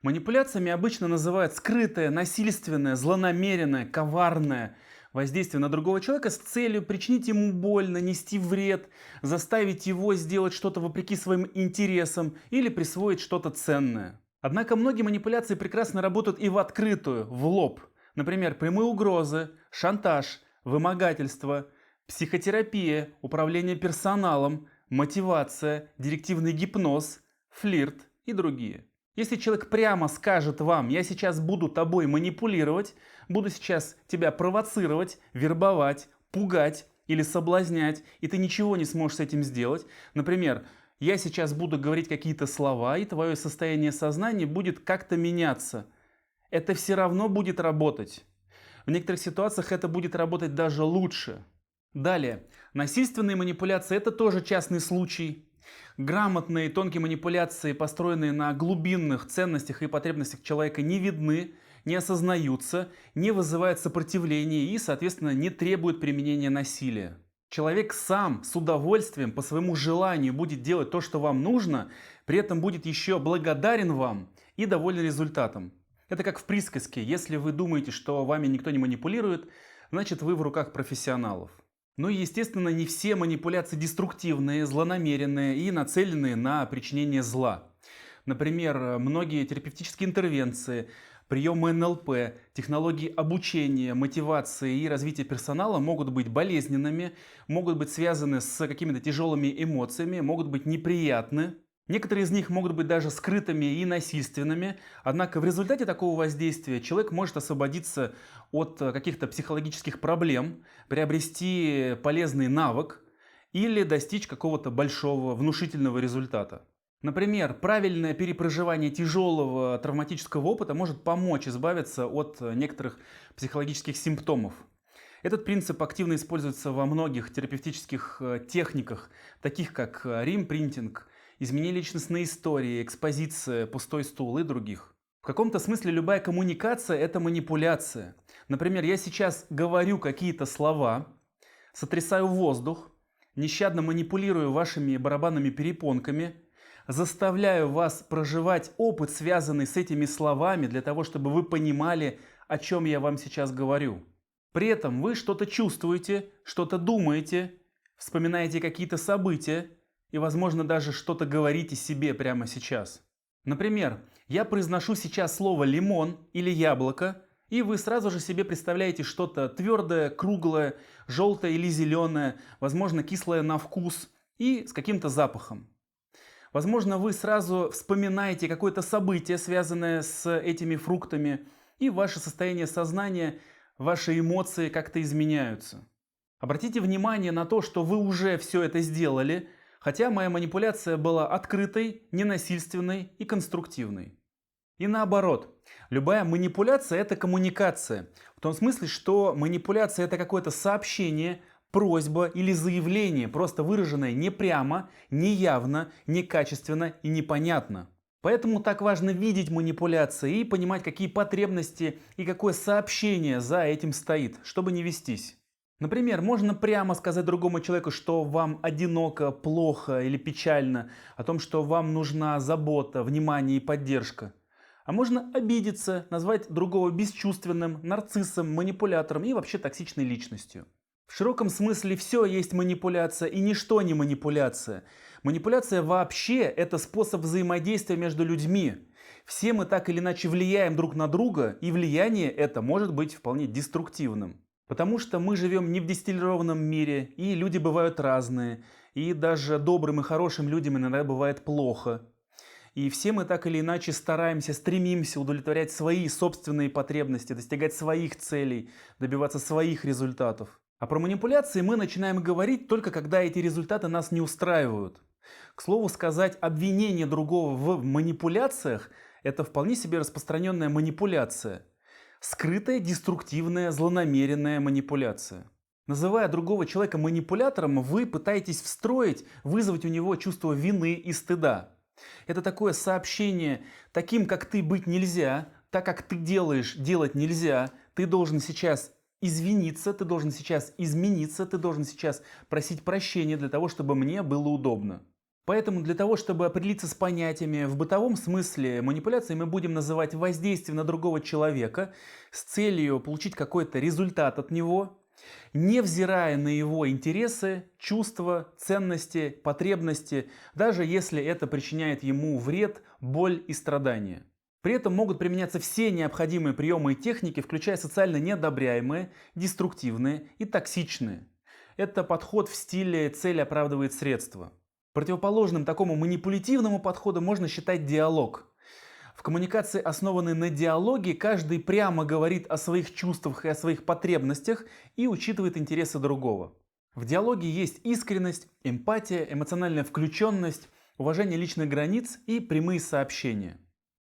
Манипуляциями обычно называют скрытое, насильственное, злонамеренное, коварное воздействие на другого человека с целью причинить ему боль, нанести вред, заставить его сделать что-то вопреки своим интересам или присвоить что-то ценное. Однако многие манипуляции прекрасно работают и в открытую, в лоб. Например, прямые угрозы, шантаж, вымогательство, психотерапия, управление персоналом, мотивация, директивный гипноз, флирт и другие. Если человек прямо скажет вам: я сейчас буду тобой манипулировать, буду сейчас тебя провоцировать, вербовать, пугать или соблазнять, и ты ничего не сможешь с этим сделать. Например, я сейчас буду говорить какие-то слова, и твое состояние сознания будет как-то меняться. Это все равно будет работать. В некоторых ситуациях это будет работать даже лучше. Далее. Насильственные манипуляции – это тоже частный случай. Грамотные тонкие манипуляции, построенные на глубинных ценностях и потребностях человека, не видны, не осознаются, не вызывают сопротивления и, соответственно, не требуют применения насилия. Человек сам с удовольствием, по своему желанию будет делать то, что вам нужно, при этом будет еще благодарен вам и доволен результатом. Это как в присказке: если вы думаете, что вами никто не манипулирует, значит вы в руках профессионалов. Ну и, естественно, не все манипуляции деструктивные, злонамеренные и нацеленные на причинение зла. Например, многие терапевтические интервенции, приемы НЛП, технологии обучения, мотивации и развития персонала могут быть болезненными, могут быть связаны с какими-то тяжелыми эмоциями, могут быть неприятны. Некоторые из них могут быть даже скрытыми и насильственными, однако в результате такого воздействия человек может освободиться от каких-то психологических проблем, приобрести полезный навык или достичь какого-то большого внушительного результата. Например, правильное перепроживание тяжелого травматического опыта может помочь избавиться от некоторых психологических симптомов. Этот принцип активно используется во многих терапевтических техниках, таких как римпринтинг, изменение личностной истории, экспозиция, пустой стул и других. В каком-то смысле любая коммуникация – это манипуляция. Например, я сейчас говорю какие-то слова, сотрясаю воздух, нещадно манипулирую вашими барабанными перепонками, заставляю вас проживать опыт, связанный с этими словами, для того, чтобы вы понимали, о чем я вам сейчас говорю. При этом вы что-то чувствуете, что-то думаете, вспоминаете какие-то события и, возможно, даже что-то говорите себе прямо сейчас. Например, я произношу сейчас слово «лимон» или «яблоко», и вы сразу же себе представляете что-то твердое, круглое, желтое или зеленое, возможно, кислое на вкус и с каким-то запахом. Возможно, вы сразу вспоминаете какое-то событие, связанное с этими фруктами, и ваше состояние сознания, ваши эмоции как-то изменяются. Обратите внимание на то, что вы уже все это сделали, хотя моя манипуляция была открытой, ненасильственной и конструктивной. И наоборот, любая манипуляция – это коммуникация. В том смысле, что манипуляция – это какое-то сообщение, просьба или заявление, просто выраженное не прямо, не явно, некачественно и непонятно. Поэтому так важно видеть манипуляции и понимать, какие потребности и какое сообщение за этим стоит, чтобы не вестись. Например, можно прямо сказать другому человеку, что вам одиноко, плохо или печально, о том, что вам нужна забота, внимание и поддержка. А можно обидеться, назвать другого бесчувственным, нарциссом, манипулятором и вообще токсичной личностью. В широком смысле все есть манипуляция и ничто не манипуляция. Манипуляция вообще – это способ взаимодействия между людьми. Все мы так или иначе влияем друг на друга, и влияние это может быть вполне деструктивным. Потому что мы живем не в дистиллированном мире, и люди бывают разные, и даже добрым и хорошим людям иногда бывает плохо. И все мы так или иначе стараемся, стремимся удовлетворять свои собственные потребности, достигать своих целей, добиваться своих результатов. А про манипуляции мы начинаем говорить только когда эти результаты нас не устраивают. К слову сказать, обвинение другого в манипуляциях – это вполне себе распространенная манипуляция. Скрытая, деструктивная, злонамеренная манипуляция. Называя другого человека манипулятором, вы пытаетесь встроить, вызвать у него чувство вины и стыда. Это такое сообщение: таким, как ты, быть нельзя, так как ты делаешь, делать нельзя, ты должен сейчас извиниться, ты должен сейчас измениться, ты должен сейчас просить прощения для того, чтобы мне было удобно. Поэтому для того, чтобы определиться с понятиями, в бытовом смысле манипуляции мы будем называть воздействие на другого человека с целью получить какой-то результат от него, невзирая на его интересы, чувства, ценности, потребности, даже если это причиняет ему вред, боль и страдания. При этом могут применяться все необходимые приемы и техники, включая социально неодобряемые, деструктивные и токсичные. Это подход в стиле «цель оправдывает средства». Противоположным такому манипулятивному подходу можно считать диалог. В коммуникации, основанной на диалоге, каждый прямо говорит о своих чувствах и о своих потребностях и учитывает интересы другого. В диалоге есть искренность, эмпатия, эмоциональная включенность, уважение личных границ и прямые сообщения.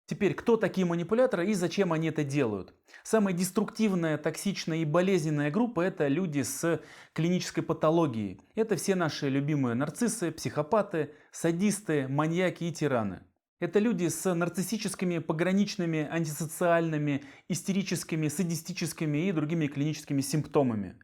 Теперь, кто такие манипуляторы и зачем они это делают? Самая деструктивная, токсичная и болезненная группа – это люди с клинической патологией. Это все наши любимые нарциссы, психопаты, садисты, маньяки и тираны. Это люди с нарциссическими, пограничными, антисоциальными, истерическими, садистическими и другими клиническими симптомами.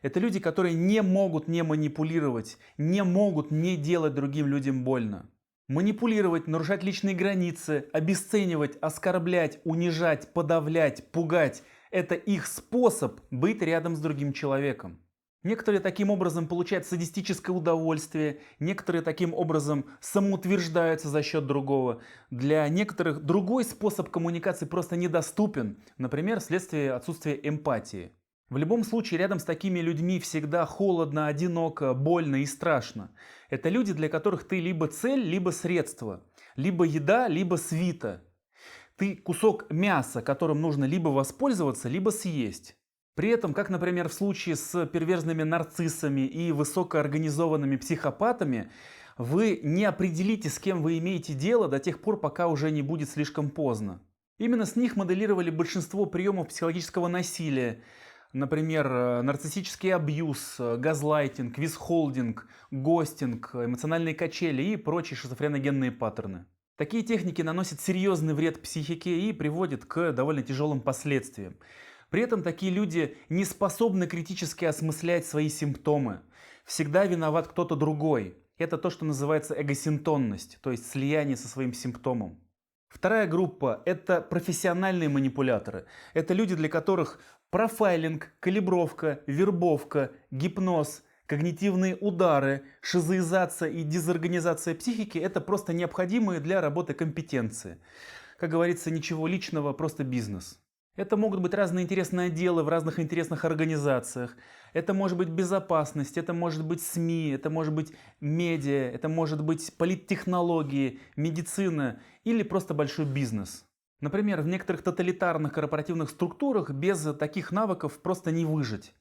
Это люди, которые не могут не манипулировать, не могут не делать другим людям больно. Манипулировать, нарушать личные границы, обесценивать, оскорблять, унижать, подавлять, пугать – это их способ быть рядом с другим человеком. Некоторые таким образом получают садистическое удовольствие, некоторые таким образом самоутверждаются за счет другого. Для некоторых другой способ коммуникации просто недоступен, например, вследствие отсутствия эмпатии. В любом случае, рядом с такими людьми всегда холодно, одиноко, больно и страшно. Это люди, для которых ты либо цель, либо средство, либо еда, либо свита. Ты кусок мяса, которым нужно либо воспользоваться, либо съесть. При этом, как, например, в случае с перверзными нарциссами и высокоорганизованными психопатами, вы не определите, с кем вы имеете дело до тех пор, пока уже не будет слишком поздно. Именно с них моделировали большинство приемов психологического насилия. Например, нарциссический абьюз, газлайтинг, висхолдинг, гостинг, эмоциональные качели и прочие шизофреногенные паттерны. Такие техники наносят серьезный вред психике и приводят к довольно тяжелым последствиям. При этом такие люди не способны критически осмыслять свои симптомы. Всегда виноват кто-то другой. Это то, что называется эгосинтонность, то есть слияние со своим симптомом. Вторая группа – это профессиональные манипуляторы. Это люди, для которых профайлинг, калибровка, вербовка, гипноз, когнитивные удары, шизоизация и дезорганизация психики – это просто необходимые для работы компетенции. Как говорится, ничего личного, просто бизнес. Это могут быть разные интересные отделы в разных интересных организациях. Это может быть безопасность, это может быть СМИ, это может быть медиа, это может быть политтехнологии, медицина или просто большой бизнес. Например, в некоторых тоталитарных корпоративных структурах без таких навыков просто не выжить.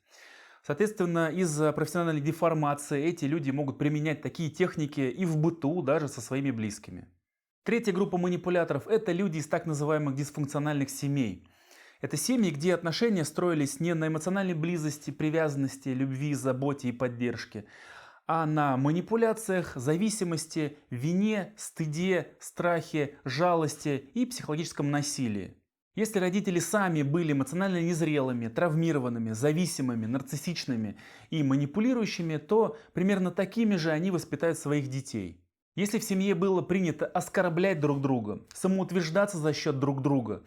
Соответственно, из-за профессиональной деформации эти люди могут применять такие техники и в быту, даже со своими близкими. Третья группа манипуляторов – это люди из так называемых дисфункциональных семей. Это семьи, где отношения строились не на эмоциональной близости, привязанности, любви, заботе и поддержке, а на манипуляциях, зависимости, вине, стыде, страхе, жалости и психологическом насилии. Если родители сами были эмоционально незрелыми, травмированными, зависимыми, нарциссичными и манипулирующими, то примерно такими же они воспитают своих детей. Если в семье было принято оскорблять друг друга, самоутверждаться за счет друг друга,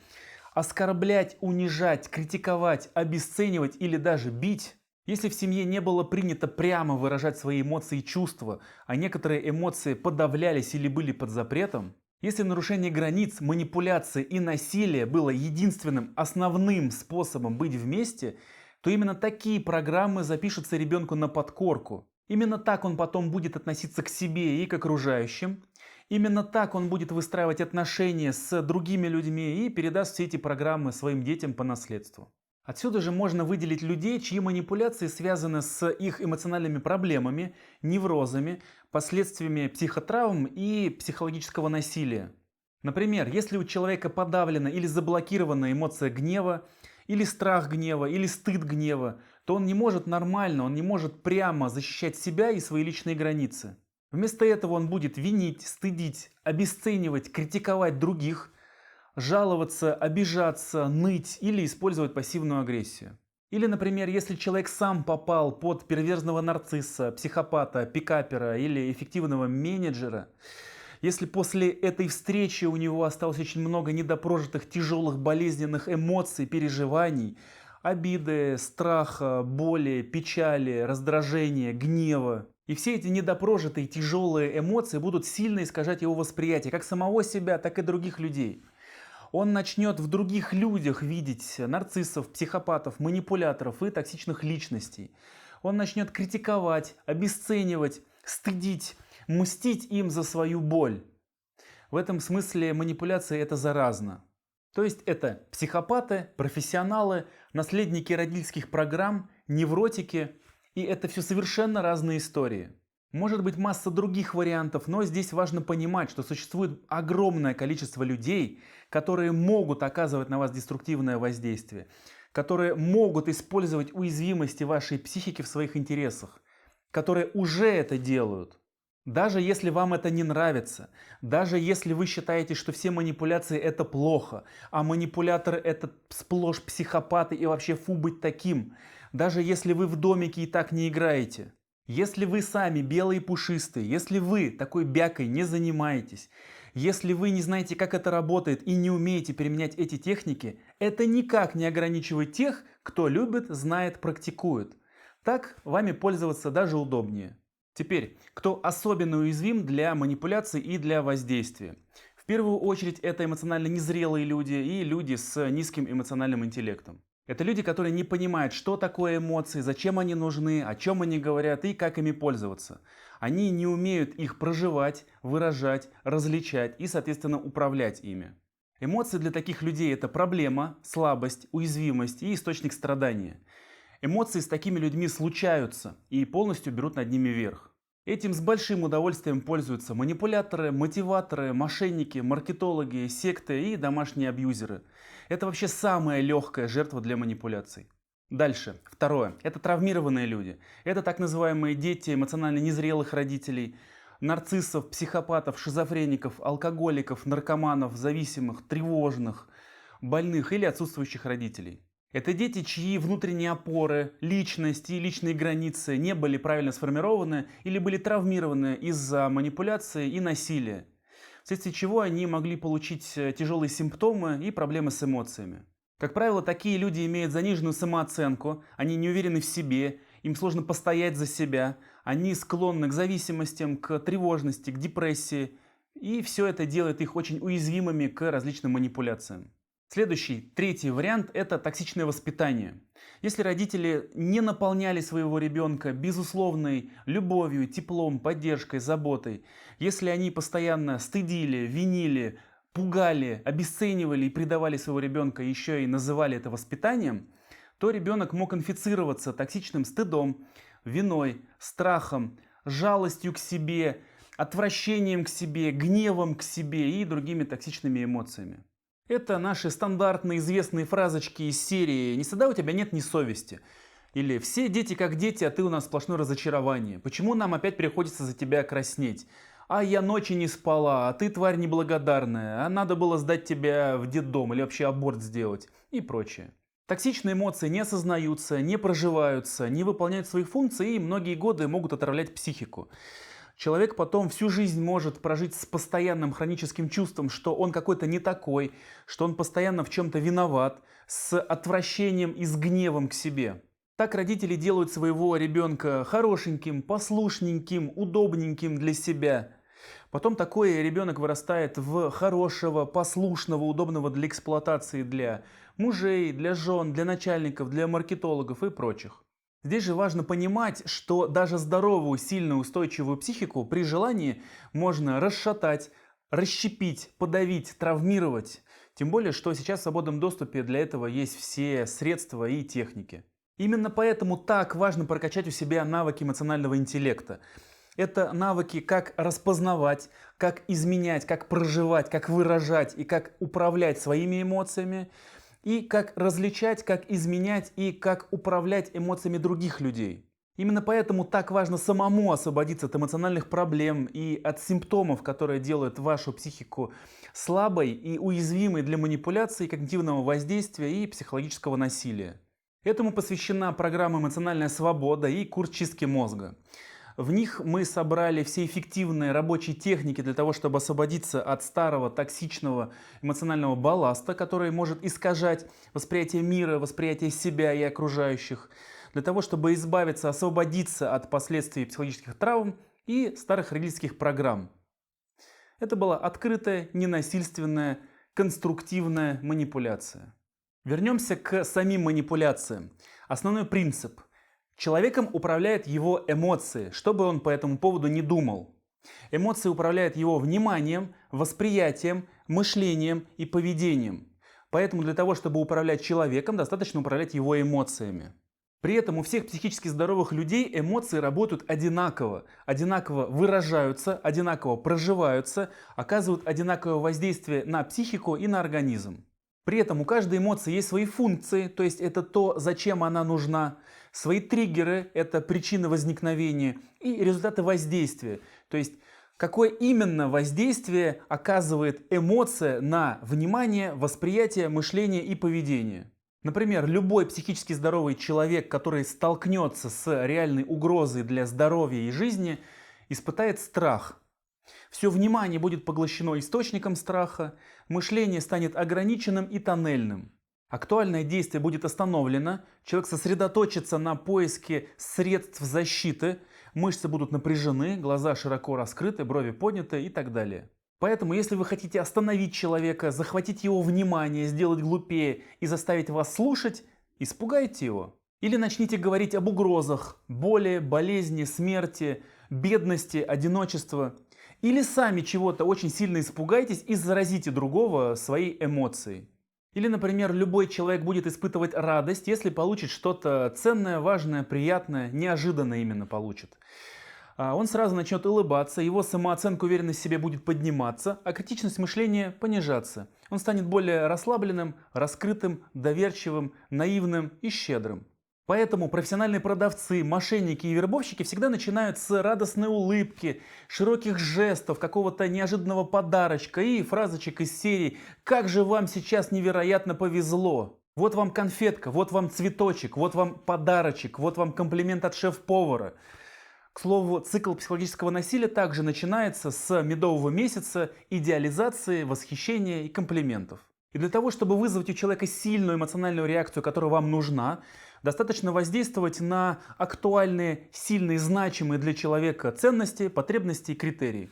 оскорблять, унижать, критиковать, обесценивать или даже бить, если в семье не было принято прямо выражать свои эмоции и чувства, а некоторые эмоции подавлялись или были под запретом, если нарушение границ, манипуляции и насилие было единственным основным способом быть вместе, то именно такие программы запишутся ребенку на подкорку. Именно так он потом будет относиться к себе и к окружающим. Именно так он будет выстраивать отношения с другими людьми и передаст все эти программы своим детям по наследству. Отсюда же можно выделить людей, чьи манипуляции связаны с их эмоциональными проблемами, неврозами, последствиями психотравм и психологического насилия. Например, если у человека подавлена или заблокирована эмоция гнева, или страх гнева, или стыд гнева, то он не может нормально, он не может прямо защищать себя и свои личные границы. Вместо этого он будет винить, стыдить, обесценивать, критиковать других, жаловаться, обижаться, ныть или использовать пассивную агрессию. Или, например, если человек сам попал под перверзного нарцисса, психопата, пикапера или эффективного менеджера, если после этой встречи у него осталось очень много недопрожитых, тяжелых, болезненных эмоций, переживаний, обиды, страха, боли, печали, раздражения, гнева, и все эти недопрожитые, тяжелые эмоции будут сильно искажать его восприятие, как самого себя, так и других людей. Он начнет в других людях видеть нарциссов, психопатов, манипуляторов и токсичных личностей. Он начнет критиковать, обесценивать, стыдить, мстить им за свою боль. В этом смысле манипуляция это заразно. То есть это психопаты, профессионалы, наследники родительских программ, невротики. И это все совершенно разные истории. Может быть масса других вариантов, но здесь важно понимать, что существует огромное количество людей, которые могут оказывать на вас деструктивное воздействие, которые могут использовать уязвимости вашей психики в своих интересах, которые уже это делают. Даже если вам это не нравится, даже если вы считаете, что все манипуляции это плохо, а манипуляторы это сплошь психопаты и вообще фу быть таким, даже если вы в домике и так не играете, если вы сами белые и пушистые, если вы такой бякой не занимаетесь, если вы не знаете, как это работает и не умеете применять эти техники, это никак не ограничивает тех, кто любит, знает, практикует. Так вами пользоваться даже удобнее. Теперь, кто особенно уязвим для манипуляций и для воздействия? В первую очередь это эмоционально незрелые люди и люди с низким эмоциональным интеллектом. Это люди, которые не понимают, что такое эмоции, зачем они нужны, о чем они говорят и как ими пользоваться. Они не умеют их проживать, выражать, различать и, соответственно, управлять ими. Эмоции для таких людей это проблема, слабость, уязвимость и источник страдания. Эмоции с такими людьми случаются и полностью берут над ними верх. Этим с большим удовольствием пользуются манипуляторы, мотиваторы, мошенники, маркетологи, секты и домашние абьюзеры. Это вообще самая легкая жертва для манипуляций. Дальше. Второе. Это травмированные люди. Это так называемые дети эмоционально незрелых родителей, нарциссов, психопатов, шизофреников, алкоголиков, наркоманов, зависимых, тревожных, больных или отсутствующих родителей. Это дети, чьи внутренние опоры, личность и личные границы не были правильно сформированы или были травмированы из-за манипуляции и насилия, вследствие чего они могли получить тяжелые симптомы и проблемы с эмоциями. Как правило, такие люди имеют заниженную самооценку, они не уверены в себе, им сложно постоять за себя, они склонны к зависимостям, к тревожности, к депрессии, и все это делает их очень уязвимыми к различным манипуляциям. Следующий, третий вариант – это токсичное воспитание. Если родители не наполняли своего ребенка безусловной любовью, теплом, поддержкой, заботой, если они постоянно стыдили, винили, пугали, обесценивали и предавали своего ребенка, еще и называли это воспитанием, то ребенок мог инфицироваться токсичным стыдом, виной, страхом, жалостью к себе, отвращением к себе, гневом к себе и другими токсичными эмоциями. Это наши стандартные известные фразочки из серии «Не стыда у тебя нет ни совести». Или «Все дети как дети, а ты у нас сплошное разочарование. Почему нам опять приходится за тебя краснеть? А я ночи не спала, а ты тварь неблагодарная, а надо было сдать тебя в детдом или вообще аборт сделать» и прочее. Токсичные эмоции не осознаются, не проживаются, не выполняют своих функций и многие годы могут отравлять психику. Человек потом всю жизнь может прожить с постоянным хроническим чувством, что он какой-то не такой, что он постоянно в чем-то виноват, с отвращением и с гневом к себе. Так родители делают своего ребенка хорошеньким, послушненьким, удобненьким для себя. Потом такой ребенок вырастает в хорошего, послушного, удобного для эксплуатации для мужей, для жен, для начальников, для маркетологов и прочих. Здесь же важно понимать, что даже здоровую, сильную, устойчивую психику при желании можно расшатать, расщепить, подавить, травмировать. Тем более, что сейчас в свободном доступе для этого есть все средства и техники. Именно поэтому так важно прокачать у себя навыки эмоционального интеллекта. Это навыки, как распознавать, как изменять, как проживать, как выражать и как управлять своими эмоциями. И как различать, как изменять и как управлять эмоциями других людей. Именно поэтому так важно самому освободиться от эмоциональных проблем и от симптомов, которые делают вашу психику слабой и уязвимой для манипуляций, когнитивного воздействия и психологического насилия. Этому посвящена программа «Эмоциональная свобода» и курс чистки мозга. В них мы собрали все эффективные рабочие техники для того, чтобы освободиться от старого токсичного эмоционального балласта, который может искажать восприятие мира, восприятие себя и окружающих, для того, чтобы избавиться, освободиться от последствий психологических травм и старых родительских программ. Это была открытая, ненасильственная, конструктивная манипуляция. Вернемся к самим манипуляциям. Основной принцип. Человеком управляют его эмоции, что бы он по этому поводу не думал. Эмоции управляют его вниманием, восприятием, мышлением и поведением. Поэтому для того, чтобы управлять человеком, достаточно управлять его эмоциями. При этом у всех психически здоровых людей эмоции работают одинаково. Одинаково выражаются, одинаково проживаются, оказывают одинаковое воздействие на психику и на организм. При этом у каждой эмоции есть свои функции, то есть это то, зачем она нужна, свои триггеры, это причины возникновения, и результаты воздействия, то есть какое именно воздействие оказывает эмоция на внимание, восприятие, мышление и поведение. Например, любой психически здоровый человек, который столкнется с реальной угрозой для здоровья и жизни, испытает страх. Все внимание будет поглощено источником страха, мышление станет ограниченным и тоннельным. Актуальное действие будет остановлено, человек сосредоточится на поиске средств защиты, мышцы будут напряжены, глаза широко раскрыты, брови подняты и так далее. Поэтому, если вы хотите остановить человека, захватить его внимание, сделать глупее и заставить вас слушать, испугайте его. Или начните говорить об угрозах, боли, болезни, смерти, бедности, одиночества. Или сами чего-то очень сильно испугайтесь и заразите другого своей эмоцией. Или, например, любой человек будет испытывать радость, если получит что-то ценное, важное, приятное, неожиданно именно получит. Он сразу начнет улыбаться, его самооценка, уверенность в себе будет подниматься, а критичность мышления понижаться. Он станет более расслабленным, раскрытым, доверчивым, наивным и щедрым. Поэтому профессиональные продавцы, мошенники и вербовщики всегда начинают с радостной улыбки, широких жестов, какого-то неожиданного подарочка и фразочек из серии «Как же вам сейчас невероятно повезло! Вот вам конфетка, вот вам цветочек, вот вам подарочек, вот вам комплимент от шеф-повара». К слову, цикл психологического насилия также начинается с медового месяца идеализации, восхищения и комплиментов. И для того, чтобы вызвать у человека сильную эмоциональную реакцию, которая вам нужна, достаточно воздействовать на актуальные, сильные, значимые для человека ценности, потребности и критерии.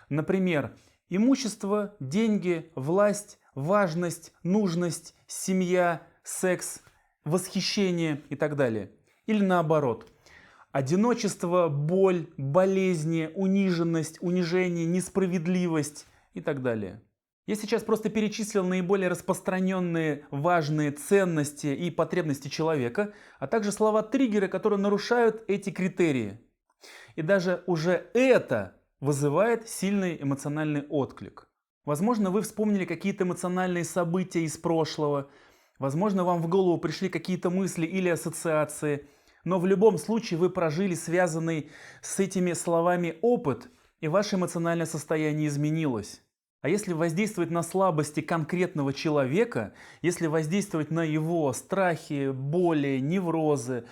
Например, имущество, деньги, власть, важность, нужность, семья, секс, восхищение и так далее. Или наоборот. Одиночество, боль, болезни, униженность, унижение, несправедливость и так далее. Я сейчас просто перечислил наиболее распространенные важные ценности и потребности человека, а также слова-триггеры, которые нарушают эти критерии. И даже уже это вызывает сильный эмоциональный отклик. Возможно, вы вспомнили какие-то эмоциональные события из прошлого, возможно, вам в голову пришли какие-то мысли или ассоциации, но в любом случае вы прожили связанный с этими словами опыт, и ваше эмоциональное состояние изменилось. А если воздействовать на слабости конкретного человека, если воздействовать на его страхи, боли, неврозы,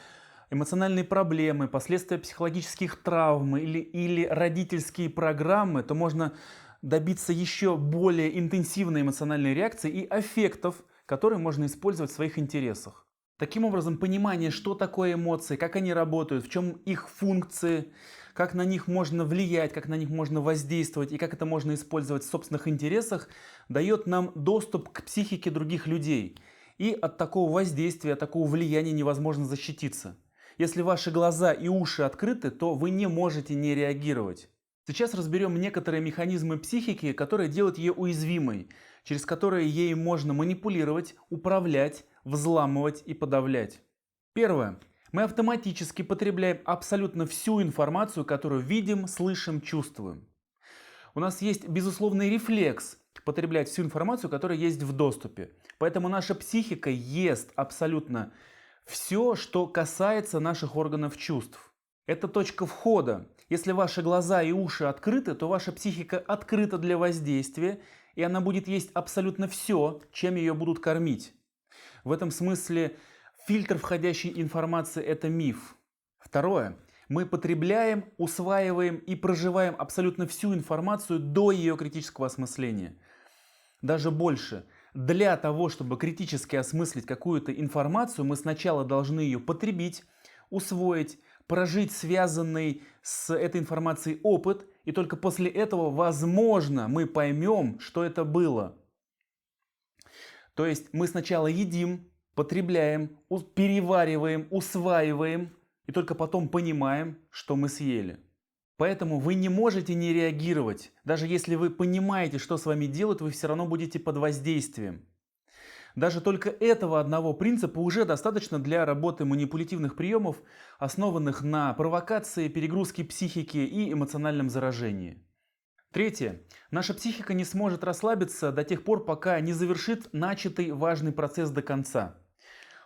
эмоциональные проблемы, последствия психологических травм или родительские программы, то можно добиться еще более интенсивной эмоциональной реакции и аффектов, которые можно использовать в своих интересах. Таким образом, понимание, что такое эмоции, как они работают, в чем их функции, как на них можно влиять, как на них можно воздействовать и как это можно использовать в собственных интересах, дает нам доступ к психике других людей. И от такого воздействия, от такого влияния невозможно защититься. Если ваши глаза и уши открыты, то вы не можете не реагировать. Сейчас разберем некоторые механизмы психики, которые делают ее уязвимой, через которые ей можно манипулировать, управлять, взламывать и подавлять. Первое. Мы автоматически потребляем абсолютно всю информацию, которую видим, слышим, чувствуем. У нас есть безусловный рефлекс потреблять всю информацию, которая есть в доступе. Поэтому наша психика ест абсолютно все, что касается наших органов чувств. Это точка входа. Если ваши глаза и уши открыты, то ваша психика открыта для воздействия, и она будет есть абсолютно все, чем ее будут кормить. В этом смысле Фильтр входящей информации – это миф. Второе. Мы потребляем, усваиваем и проживаем абсолютно всю информацию до ее критического осмысления. Даже больше. Для того, чтобы критически осмыслить какую-то информацию, мы сначала должны ее потребить, усвоить, прожить связанный с этой информацией опыт, и только после этого, возможно, мы поймем, что это было. То есть мы сначала едим, потребляем, перевариваем, усваиваем, и только потом понимаем, что мы съели. Поэтому вы не можете не реагировать. Даже если вы понимаете, что с вами делают, вы все равно будете под воздействием. Даже только этого одного принципа уже достаточно для работы манипулятивных приемов, основанных на провокации, перегрузке психики и эмоциональном заражении. Третье. Наша психика не сможет расслабиться до тех пор, пока не завершит начатый важный процесс до конца.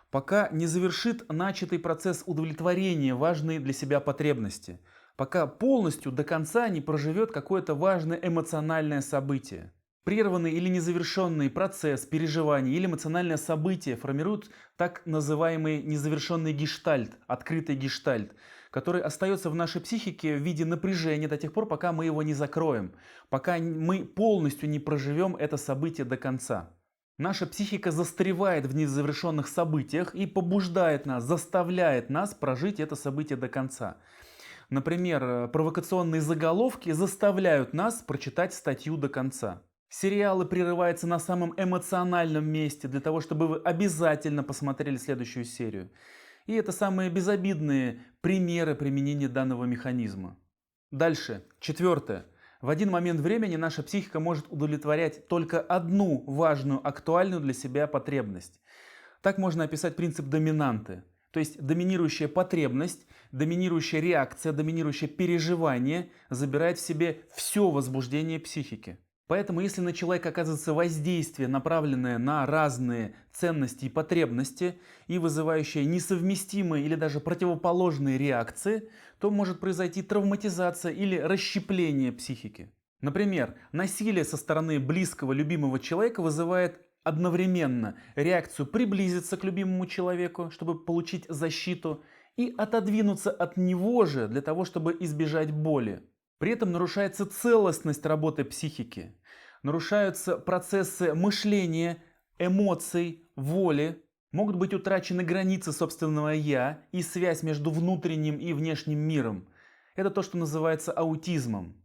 Пока не завершит начатый процесс удовлетворения важной для себя потребности. Пока полностью до конца не проживет какое-то важное эмоциональное событие. Прерванный или незавершенный процесс, переживание или эмоциональное событие формируют так называемый незавершенный гештальт, открытый гештальт, который остается в нашей психике в виде напряжения до тех пор, пока мы его не закроем, пока мы полностью не проживем это событие до конца. Наша психика застревает в незавершенных событиях и побуждает нас, заставляет нас прожить это событие до конца. Например, провокационные заголовки заставляют нас прочитать статью до конца. Сериалы прерываются на самом эмоциональном месте для того, чтобы вы обязательно посмотрели следующую серию. И это самые безобидные примеры применения данного механизма. Дальше. Четвертое. В один момент времени наша психика может удовлетворять только одну важную, актуальную для себя потребность. Так можно описать принцип доминанты. То есть доминирующая потребность, доминирующая реакция, доминирующее переживание забирает в себе все возбуждение психики. Поэтому если на человека оказывается воздействие, направленное на разные ценности и потребности, и вызывающее несовместимые или даже противоположные реакции, то может произойти травматизация или расщепление психики. Например, насилие со стороны близкого, любимого человека вызывает одновременно реакцию приблизиться к любимому человеку, чтобы получить защиту, и отодвинуться от него же для того, чтобы избежать боли. При этом нарушается целостность работы психики, нарушаются процессы мышления, эмоций, воли, могут быть утрачены границы собственного «я» и связь между внутренним и внешним миром. Это то, что называется аутизмом.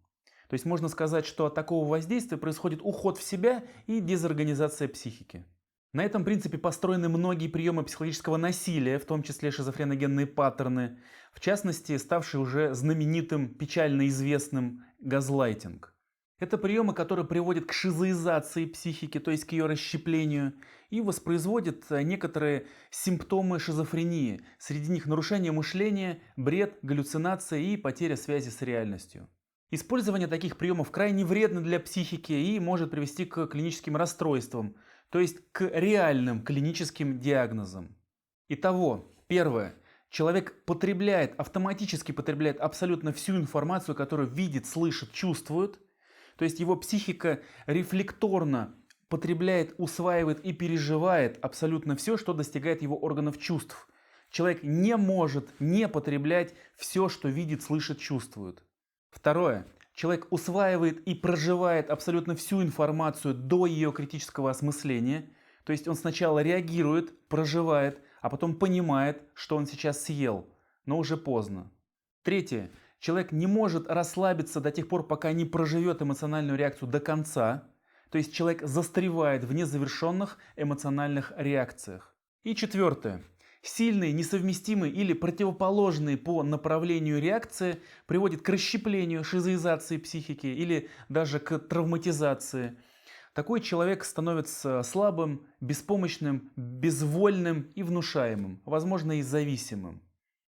То есть можно сказать, что от такого воздействия происходит уход в себя и дезорганизация психики. На этом принципе построены многие приемы психологического насилия, в том числе шизофреногенные паттерны, в частности, ставший уже знаменитым, печально известным газлайтинг. Это приемы, которые приводят к шизоизации психики, то есть к ее расщеплению, и воспроизводят некоторые симптомы шизофрении. Среди них нарушение мышления, бред, галлюцинации и потеря связи с реальностью. Использование таких приемов крайне вредно для психики и может привести к клиническим расстройствам, то есть к реальным клиническим диагнозам. Итого, первое. Человек автоматически потребляет абсолютно всю информацию, которую видит, слышит, чувствует. То есть его психика рефлекторно потребляет, усваивает и переживает абсолютно все, что достигает его органов чувств. Человек не может не потреблять все, что видит, слышит, чувствует. Второе. Человек усваивает и проживает абсолютно всю информацию до ее критического осмысления. То есть он сначала реагирует, проживает, а потом понимает, что он сейчас съел, но уже поздно. Третье. Человек не может расслабиться до тех пор, пока не проживет эмоциональную реакцию до конца. То есть человек застревает в незавершенных эмоциональных реакциях. И четвертое. Сильные, несовместимые или противоположные по направлению реакции приводят к расщеплению, шизоизации психики или даже к травматизации. Такой человек становится слабым, беспомощным, безвольным и внушаемым, возможно, и зависимым.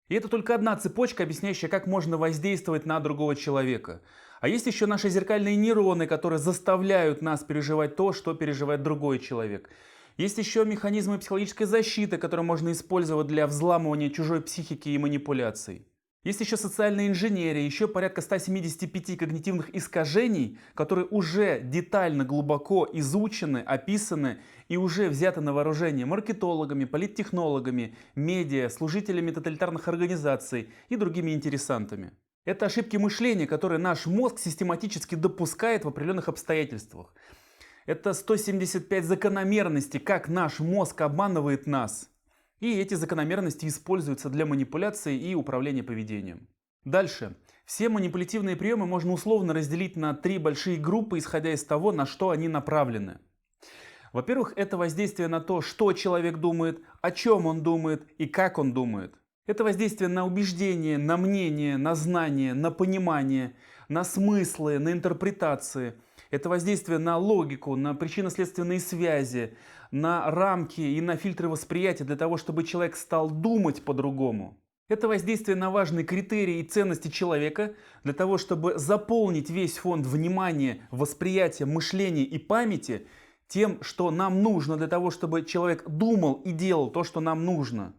И это только одна цепочка, объясняющая, как можно воздействовать на другого человека. А есть еще наши зеркальные нейроны, которые заставляют нас переживать то, что переживает другой человек. Есть еще механизмы психологической защиты, которые можно использовать для взламывания чужой психики и манипуляций. Есть еще социальная инженерия, еще порядка 175 когнитивных искажений, которые уже детально, глубоко изучены, описаны и уже взяты на вооружение маркетологами, политтехнологами, медиа, служителями тоталитарных организаций и другими интересантами. Это ошибки мышления, которые наш мозг систематически допускает в определенных обстоятельствах. Это 175 закономерностей, как наш мозг обманывает нас. И эти закономерности используются для манипуляции и управления поведением. Дальше. Все манипулятивные приемы можно условно разделить на три большие группы, исходя из того, на что они направлены. Во-первых, это воздействие на то, что человек думает, о чем он думает и как он думает. Это воздействие на убеждение, на мнение, на знание, на понимание, на смыслы, на интерпретации. Это воздействие на логику, на причинно-следственные связи, на рамки и на фильтры восприятия для того, чтобы человек стал думать по-другому. Это воздействие на важные критерии и ценности человека для того, чтобы заполнить весь фонд внимания, восприятия, мышления и памяти тем, что нам нужно для того, чтобы человек думал и делал то, что нам нужно.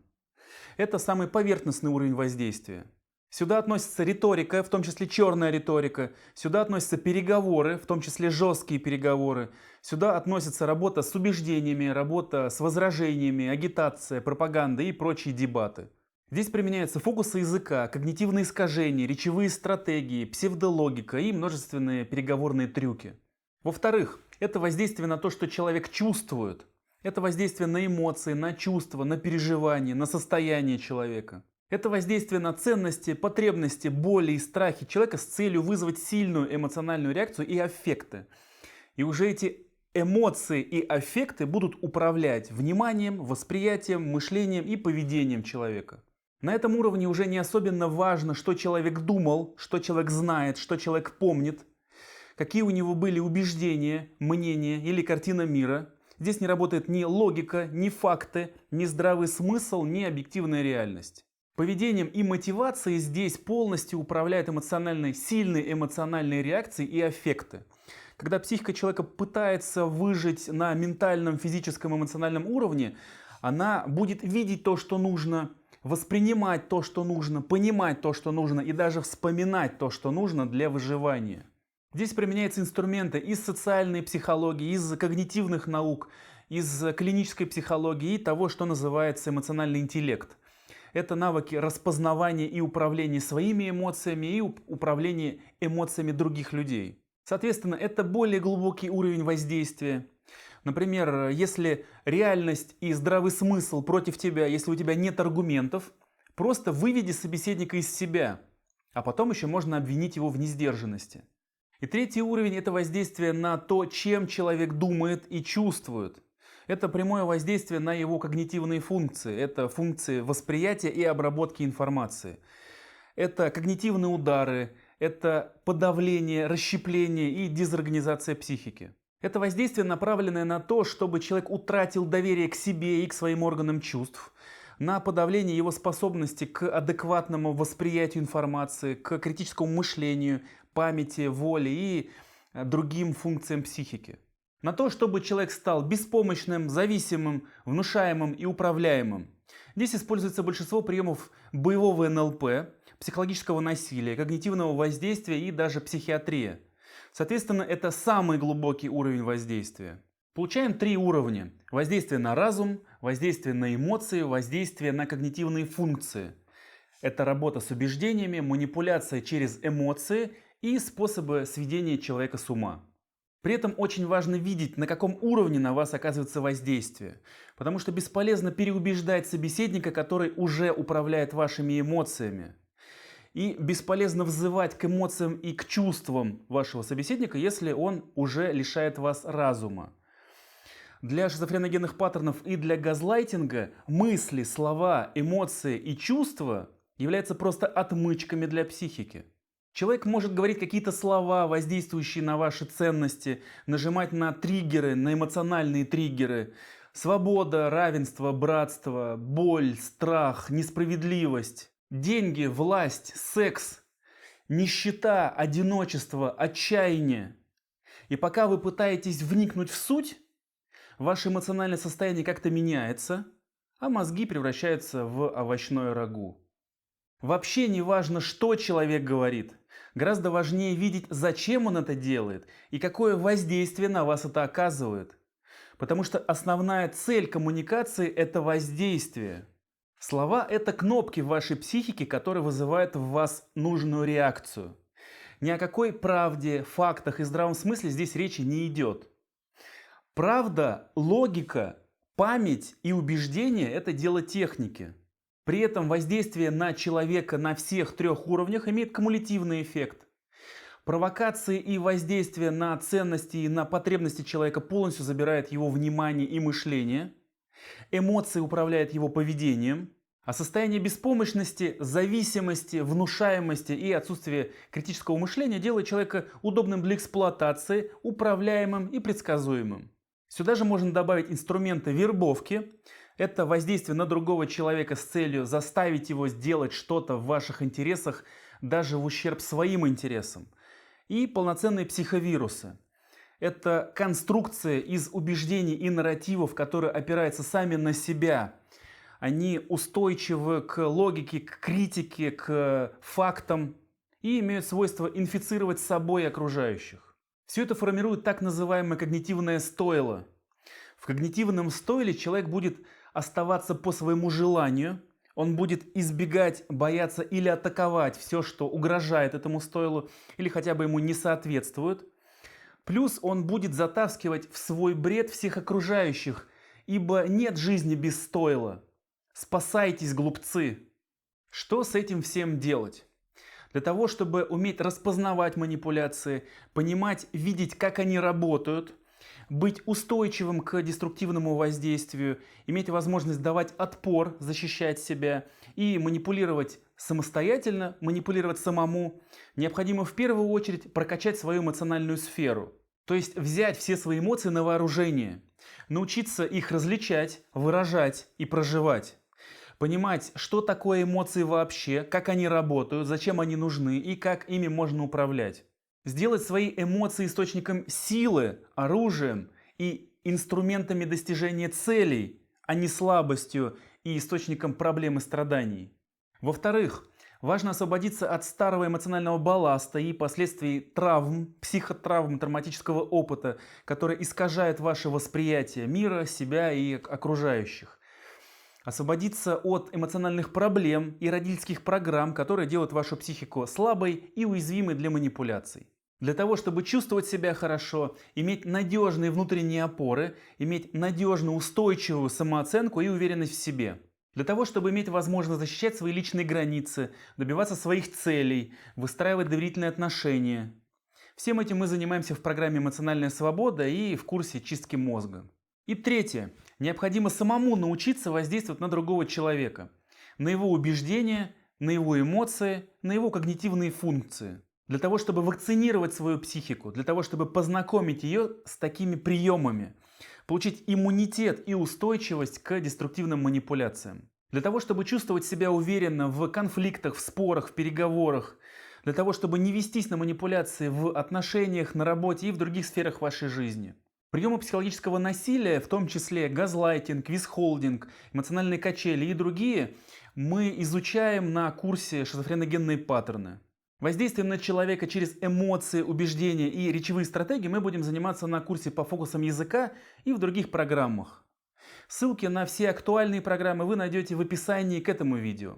Это самый поверхностный уровень воздействия. Сюда относится риторика, в том числе черная риторика. Сюда относятся переговоры, в том числе жесткие переговоры. Сюда относится работа с убеждениями, работа с возражениями, агитация, пропаганда и прочие дебаты. Здесь применяются фокусы языка, когнитивные искажения, речевые стратегии, псевдологика и множественные переговорные трюки. Во-вторых, это воздействие на то, что человек чувствует. Это воздействие на эмоции, на чувства, на переживания, на состояние человека. Это воздействие на ценности, потребности, боли и страхи человека с целью вызвать сильную эмоциональную реакцию и аффекты. И уже эти эмоции и аффекты будут управлять вниманием, восприятием, мышлением и поведением человека. На этом уровне уже не особенно важно, что человек думал, что человек знает, что человек помнит, какие у него были убеждения, мнения или картина мира. Здесь не работает ни логика, ни факты, ни здравый смысл, ни объективная реальность. Поведением и мотивацией здесь полностью управляют сильные эмоциональные реакции и аффекты. Когда психика человека пытается выжить на ментальном, физическом, эмоциональном уровне, она будет видеть то, что нужно, воспринимать то, что нужно, понимать то, что нужно и даже вспоминать то, что нужно для выживания. Здесь применяются инструменты из социальной психологии, из когнитивных наук, из клинической психологии и того, что называется эмоциональный интеллект. Это навыки распознавания и управления своими эмоциями и управления эмоциями других людей. Соответственно, это более глубокий уровень воздействия. Например, если реальность и здравый смысл против тебя, если у тебя нет аргументов, просто выведи собеседника из себя, а потом еще можно обвинить его в несдержанности. И третий уровень – это воздействие на то, чем человек думает и чувствует. Это прямое воздействие на его когнитивные функции. Это функции восприятия и обработки информации. Это когнитивные удары, это подавление, расщепление и дезорганизация психики. Это воздействие, направленное на то, чтобы человек утратил доверие к себе и к своим органам чувств, на подавление его способности к адекватному восприятию информации, к критическому мышлению, памяти, воле и другим функциям психики. На то, чтобы человек стал беспомощным, зависимым, внушаемым и управляемым. Здесь используется большинство приемов боевого НЛП, психологического насилия, когнитивного воздействия и даже психиатрия. Соответственно, это самый глубокий уровень воздействия. Получаем три уровня. Воздействие на разум, воздействие на эмоции, воздействие на когнитивные функции. Это работа с убеждениями, манипуляция через эмоции и способы сведения человека с ума. При этом очень важно видеть, на каком уровне на вас оказывается воздействие. Потому что бесполезно переубеждать собеседника, который уже управляет вашими эмоциями. И бесполезно взывать к эмоциям и к чувствам вашего собеседника, если он уже лишает вас разума. Для шизофреногенных паттернов и для газлайтинга мысли, слова, эмоции и чувства являются просто отмычками для психики. Человек может говорить какие-то слова, воздействующие на ваши ценности, нажимать на триггеры, на эмоциональные триггеры. Свобода, равенство, братство, боль, страх, несправедливость, деньги, власть, секс, нищета, одиночество, отчаяние. И пока вы пытаетесь вникнуть в суть, ваше эмоциональное состояние как-то меняется, а мозги превращаются в овощное рагу. Вообще не важно, что человек говорит. Гораздо важнее видеть, зачем он это делает и какое воздействие на вас это оказывает. Потому что основная цель коммуникации – это воздействие. Слова – это кнопки в вашей психике, которые вызывают в вас нужную реакцию. Ни о какой правде, фактах и здравом смысле здесь речи не идет. Правда, логика, память и убеждение – это дело техники. При этом воздействие на человека на всех трех уровнях имеет кумулятивный эффект. Провокации и воздействие на ценности и на потребности человека полностью забирает его внимание и мышление. Эмоции управляют его поведением. А состояние беспомощности, зависимости, внушаемости и отсутствие критического мышления делает человека удобным для эксплуатации, управляемым и предсказуемым. Сюда же можно добавить инструменты вербовки. Это воздействие на другого человека с целью заставить его сделать что-то в ваших интересах, даже в ущерб своим интересам. И полноценные психовирусы. Это конструкция из убеждений и нарративов, которые опираются сами на себя. Они устойчивы к логике, к критике, к фактам и имеют свойство инфицировать собой окружающих. Все это формирует так называемое когнитивное стойло. В когнитивном стойле человек будет оставаться по своему желанию, он будет избегать, бояться или атаковать все, что угрожает этому стойлу или хотя бы ему не соответствует. Плюс он будет затаскивать в свой бред всех окружающих, ибо нет жизни без стойла. Спасайтесь, глупцы! Что с этим всем делать? Для того, чтобы уметь распознавать манипуляции, понимать, видеть, как они работают, быть устойчивым к деструктивному воздействию, иметь возможность давать отпор, защищать себя и манипулировать самостоятельно, манипулировать самому, необходимо в первую очередь прокачать свою эмоциональную сферу. То есть взять все свои эмоции на вооружение, научиться их различать, выражать и проживать. Понимать, что такое эмоции вообще, как они работают, зачем они нужны и как ими можно управлять. Сделать свои эмоции источником силы, оружием и инструментами достижения целей, а не слабостью и источником проблем и страданий. Во-вторых, важно освободиться от старого эмоционального балласта и последствий травм, психотравм, травматического опыта, который искажает ваше восприятие мира, себя и окружающих. Освободиться от эмоциональных проблем и родительских программ, которые делают вашу психику слабой и уязвимой для манипуляций. Для того, чтобы чувствовать себя хорошо, иметь надежные внутренние опоры, иметь надежную, устойчивую самооценку и уверенность в себе. Для того, чтобы иметь возможность защищать свои личные границы, добиваться своих целей, выстраивать доверительные отношения. Всем этим мы занимаемся в программе «Эмоциональная свобода» и в курсе «Чистки мозга». И третье. Необходимо самому научиться воздействовать на другого человека, на его убеждения, на его эмоции, на его когнитивные функции. Для того, чтобы вакцинировать свою психику, для того, чтобы познакомить ее с такими приемами, получить иммунитет и устойчивость к деструктивным манипуляциям. Для того, чтобы чувствовать себя уверенно в конфликтах, в спорах, в переговорах. Для того, чтобы не вестись на манипуляции в отношениях, на работе и в других сферах вашей жизни. Приемы психологического насилия, в том числе газлайтинг, висхолдинг, эмоциональные качели и другие, мы изучаем на курсе «Шизофреногенные паттерны». Воздействием на человека через эмоции, убеждения и речевые стратегии мы будем заниматься на курсе по фокусам языка и в других программах. Ссылки на все актуальные программы вы найдете в описании к этому видео.